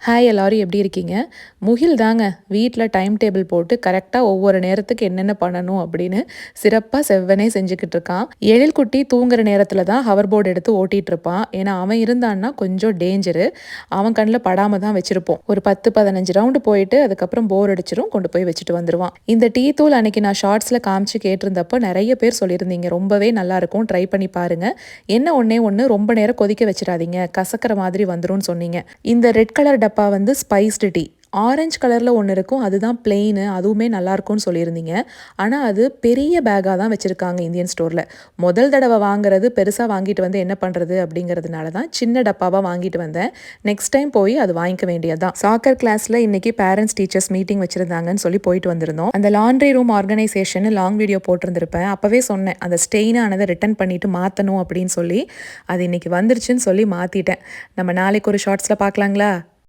Hi எல்லாரும் எப்படி இருக்கீங்க? முகில் தாங்க வீட்ல டைம் டேபிள் போட்டு கரெக்ட்டா ஒவ்வொரு நேரத்துக்கு என்னென்ன பண்ணணும் அப்படின்னு சிறப்பா செவ்வனே செஞ்சுக்கிட்டு இருக்கான். எழில் குட்டி தூங்குற நேரத்துல தான் ஹவர் போர்ட் எடுத்து ஓட்டிட்டு இருப்பான். ஏன்னா அவன் இருந்தான்னா கொஞ்சம் டேஞ்சரு. அவன் கண்ல படாம தான் வச்சிருப்போம். ஒரு 10, 15 ரவுண்டு போயிட்டு அதுக்கப்புறம் போர் அடிச்சிரும் கொண்டு போய் வச்சுட்டு வந்துருவான். இந்த டீ தூள் அன்னைக்கு நான் ஷார்ட்ஸ்ல காமிச்சு கேட்டிருந்தப்போ நிறைய பேர் சொல்லியிருந்தீங்க. ரொம்பவே நல்லா இருக்கும். ட்ரை பண்ணி பாருங்க. என்ன ஒண்ணே ஒண்ணு ரொம்ப நேரம் கொதிக்க வச்சிடாதீங்க. கசக்கிற மாதிரி வந்துரும்னு சொன்னீங்க. இந்த ரெட் கலர் டப்பா வந்து ஸ்பைஸ்டு டீ. ஆரஞ்சு கலரில் ஒன்று இருக்கும், அதுதான் பிளெயின். அதுவுமே நல்லாயிருக்கும்னு சொல்லியிருந்தீங்க. ஆனால் அது பெரிய பேக்காக தான் வச்சுருக்காங்க இந்தியன் ஸ்டோரில். முதல் தடவை வாங்குறது பெருசாக வாங்கிட்டு வந்து என்ன பண்ணுறது அப்படிங்கிறதுனால தான் சின்ன டப்பாவாக வாங்கிட்டு வந்தேன். நெக்ஸ்ட் டைம் போய் அது வாங்கிக்க வேண்டியதுதான். சாக்கர் கிளாஸில் இன்றைக்கி பேரண்ட்ஸ் டீச்சர்ஸ் மீட்டிங் வச்சுருந்தாங்கன்னு சொல்லி போயிட்டு வந்திருந்தோம். அந்த laundry room organisation long video போட்டிருந்திருப்பேன். அப்போவே சொன்னேன் அந்த ஸ்டெயின் ஆனதை ரிட்டன் பண்ணிவிட்டு மாற்றணும் அப்படின்னு சொல்லி. அது இன்றைக்கி வந்துருச்சுன்னு சொல்லி மாற்றிட்டேன். நம்ம நாளைக்கு ஒரு ஷார்ட்ஸில் பார்க்கலாங்களா?